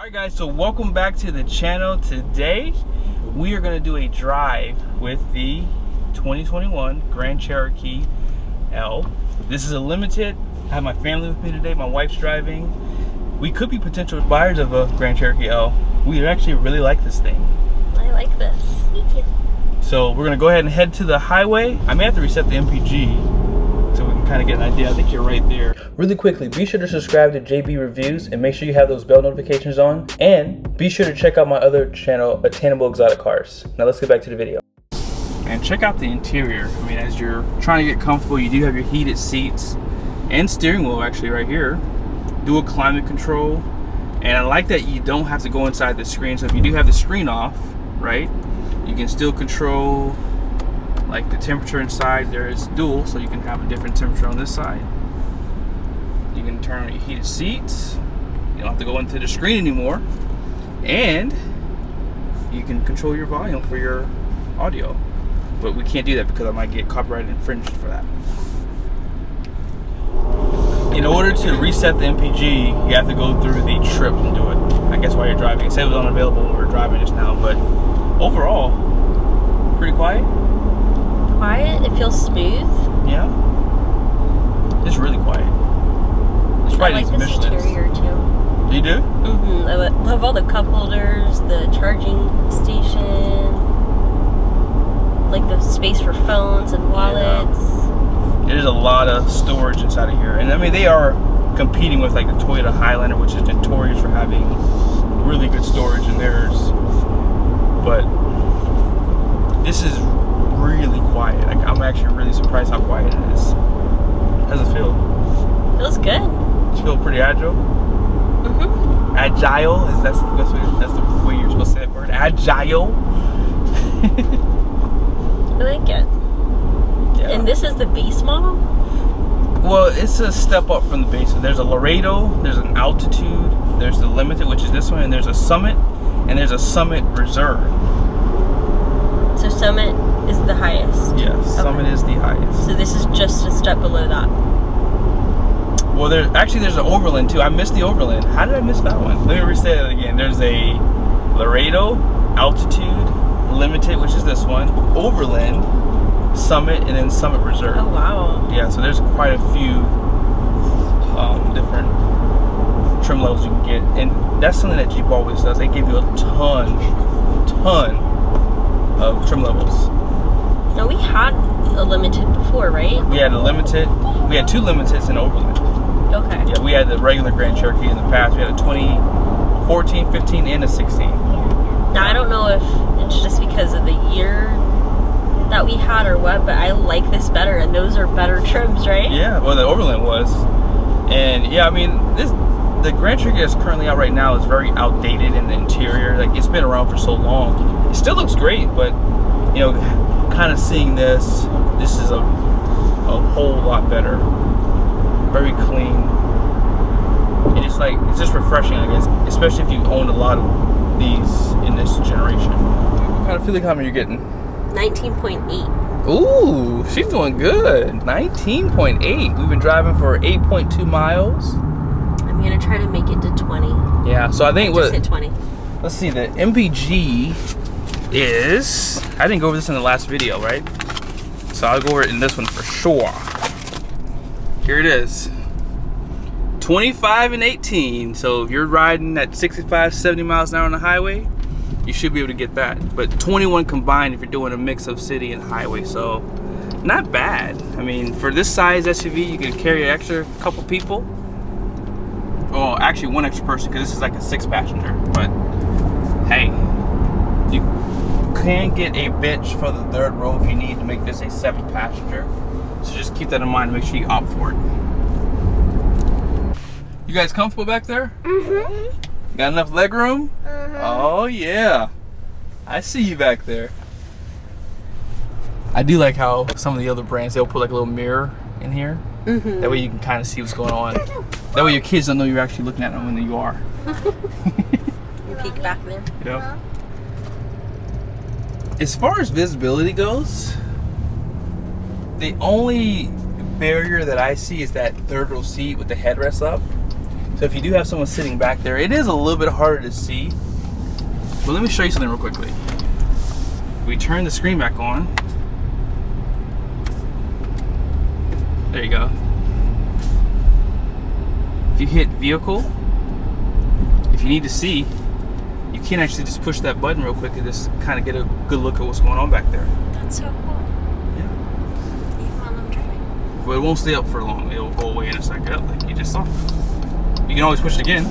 Alright guys, so welcome back to the channel. Today we are going to do a drive with the 2021 Grand Cherokee L. This is a limited. I have my family with me today. My wife's driving. We could be potential buyers of a Grand Cherokee L. We actually really like this thing. I like this. Me too. So we're going to go ahead and head to the highway. I may have to reset the MPG so we can kind of get an idea. I think you're right there. Really quickly, be sure to subscribe to JB Reviews and make sure you have those bell notifications on. And be sure to check out my other channel, Attainable Exotic Cars. Now let's get back to the video. And check out the interior. I mean, as you're trying to get comfortable, you do have your heated seats and steering wheel actually right here. Dual climate control. And I like that you don't have to go inside the screen. So if you do have the screen off, right, you can still control like the temperature inside. There is dual, so you can have a different temperature on this side. You can turn on your heated seats. You don't have to go into the screen anymore. And you can control your volume for your audio. But we can't do that because I might get copyright infringed for that. In order to reset the MPG, you have to go through the trip and do it. I guess while you're driving. It said it was unavailable when we were driving just now, but overall, pretty quiet. Quiet, it feels smooth. Yeah. It's really quiet. It's right I like this interior too. You do? Mm-hmm. I love all the cup holders, the charging station, like the space for phones and wallets. Yeah. There's a lot of storage inside of here. And I mean, they are competing with like the Toyota Highlander, which is notorious for having really good storage in theirs. But this is really quiet. Like, I'm actually really surprised how quiet it is. How does it feel? Feels good. You feel pretty agile? Mm-hmm. Agile? That's the way you're supposed to say that word. Agile? I like it. Yeah. And this is the base model? Well, it's a step up from the base. So there's a Laredo, there's an Altitude, there's the Limited, which is this one, and there's a Summit, and there's a Summit Reserve. So Summit is the highest? Yes, okay. Summit is the highest. So this is just a step below that? Well, there's an Overland too. I missed the Overland. How did I miss that one? Let me restate it again. There's a Laredo, Altitude, Limited, which is this one, Overland, Summit, and then Summit Reserve. Oh wow. Yeah, so there's quite a few different trim levels you can get, and that's something that Jeep always does. They give you a ton of trim levels. Now we had a Limited before, right? We had a Limited. We had two Limiteds and Overland. Okay. Yeah, we had the regular Grand Cherokee in the past. We had a 2014, 15, and a 16. Now I don't know if it's just because of the year that we had or what, but I like this better, and those are better trims, right? Yeah, well the Overland was. And yeah, I mean, the Grand Cherokee that's currently out right now is very outdated in the interior. Like, it's been around for so long. It still looks great, but you know, kind of seeing this is a whole lot better. Very clean. And it's just refreshing, I guess, especially if you own a lot of these in this generation. What kind of fuel economy are you getting? 19.8. Ooh, she's doing good. 19.8. We've been driving for 8.2 miles. I'm gonna try to make it to 20. Yeah, so I think just hit 20. Let's see, the MPG is, I didn't go over this in the last video, right? So I'll go over it in this one for sure. Here it is. 25 and 18. So if you're riding at 65, 70 miles an hour on the highway, you should be able to get that. But 21 combined if you're doing a mix of city and highway. So not bad. I mean, for this size SUV, you can carry an extra couple people. Well, actually one extra person, because this is like a 6-passenger. But hey, you can get a bench for the third row if you need to make this a 7-passenger. So just keep that in mind and make sure you opt for it. You guys comfortable back there? Mm-hmm. Got enough leg room? Oh yeah, I see you back there. I do like how some of the other brands, they'll put like a little mirror in here. Mm-hmm. That way you can kind of see what's going on. That way your kids don't know you're actually looking at them when you are. You peek back there. Yep. As far as visibility goes, the only barrier that I see is that third row seat with the headrest up. So if you do have someone sitting back there, it is a little bit harder to see. But let me show you something real quickly. We turn the screen back on. There you go. If you hit vehicle, if you need to see, you can actually just push that button real quick and just kind of get a good look at what's going on back there. That's so cool. Yeah. Even while I'm driving. But it won't stay up for long. It'll go away in a second, like you just saw. You can always push it again.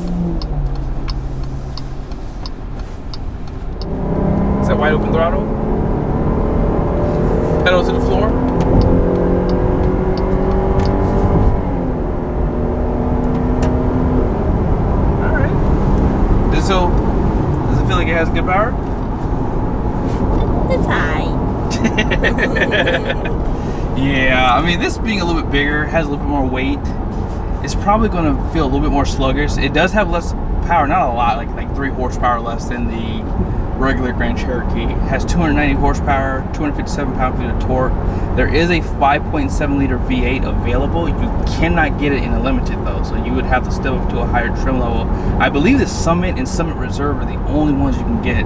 Is that wide open throttle? Pedal to the floor. Alright. Does it feel like it has good power? It's high. Yeah, I mean, this being a little bit bigger, has a little bit more weight, it's probably going to feel a little bit more sluggish. It does have less power, not a lot, like 3 horsepower less than the regular Grand Cherokee. It has 290 horsepower, 257 pound-feet of torque. There is a 5.7 liter V8 available. You cannot get it in the Limited though, so you would have to step up to a higher trim level. I believe the Summit and Summit Reserve are the only ones you can get,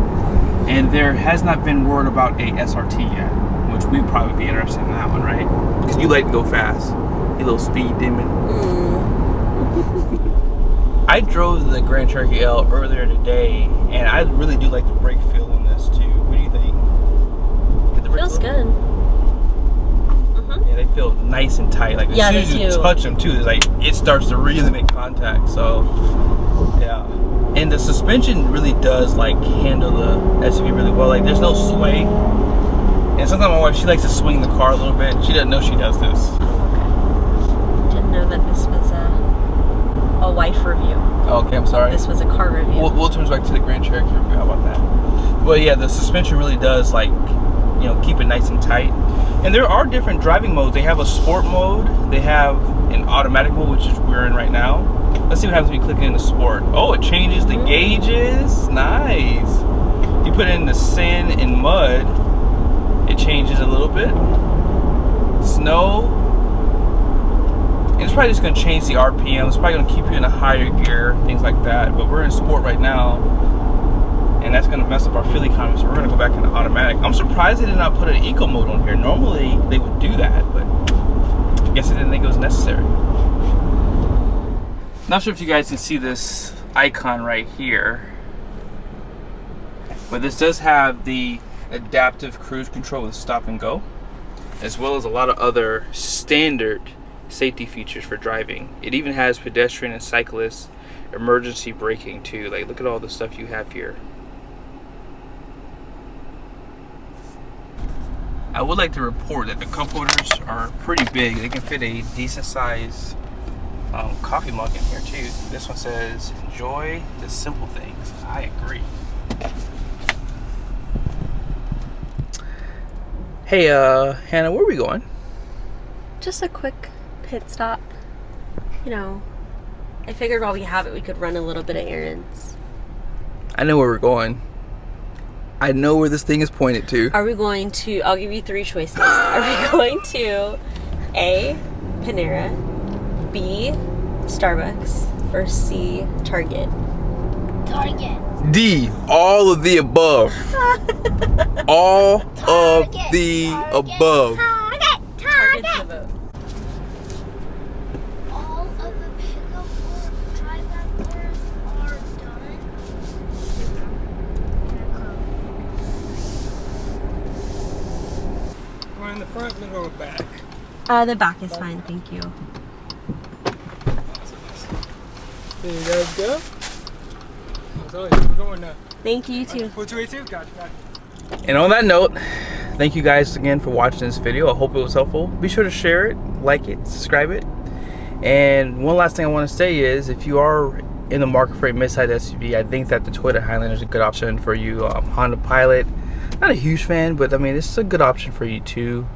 and there has not been word about a SRT yet, which we'd probably be interested in that one, right? Because you like to go fast, you little speed demon. I drove the Grand Cherokee L earlier today, and I really do like the brake feel in this too. What do you think? Feels good. Yeah, they feel nice and tight. Like as soon as you touch them too, it's like it starts to really make contact. So yeah, and the suspension really does like handle the SUV really well. Like there's no sway. And sometimes my wife, she likes to swing the car a little bit. She doesn't know she does this. Didn't know that this was a wife review. Oh, okay, I'm sorry. This was a car review. We'll turn back to the Grand Cherokee review. How about that? But yeah, the suspension really does like, you know, keep it nice and tight. And there are different driving modes. They have a sport mode. They have an automatic mode, which is we're in right now. Let's see what happens when we click into sport. Oh, it changes the gauges. Nice. If you put it in the sand and mud, it changes a little bit. Snow. And it's probably just going to change the RPM. It's probably going to keep you in a higher gear, things like that. But we're in sport right now, and that's going to mess up our fuel economy, so we're going to go back into automatic. I'm surprised they did not put an eco mode on here. Normally they would do that, but I guess they didn't think it was necessary. Not sure if you guys can see this icon right here, but this does have the adaptive cruise control with stop and go, as well as a lot of other standard safety features for driving. It even has pedestrian and cyclist emergency braking too. Like, look at all the stuff you have here. I would like to report that the cup holders are pretty big. They can fit a decent size coffee mug in here too. This one says, enjoy the simple things. I agree. Hey, Hannah, where are we going? Just a quick pit stop. You know, I figured while we have it, we could run a little bit of errands. I know where we're going. I know where this thing is pointed to. Are we going to, I'll give you 3 choices. Are we going to A, Panera, B, Starbucks, or C, Target? Target. D, all of the above. All of the above. Target's the vote. All of the pickup or drive-up orders are done. We're in the front, middle, or back? The back is fine, thank you. There you guys go. That's all. We're going now. Thank you, you too. 422, gotcha. And on that note, thank you guys again for watching this video. I hope it was helpful. Be sure to share it, like it, subscribe it. And one last thing I want to say is, if you are in the market for a mid-size SUV, I think that the Toyota Highlander is a good option for you. Honda Pilot, not a huge fan, but I mean, it's a good option for you too.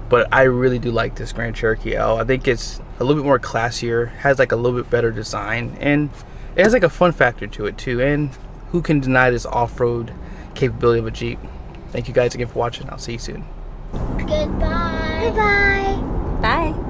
But I really do like this Grand Cherokee L. I think it's a little bit more classier, has like a little bit better design, and it has like a fun factor to it too. And who can deny this off-road capability of a Jeep? Thank you guys again for watching. I'll see you soon. Goodbye. Bye-bye. Bye.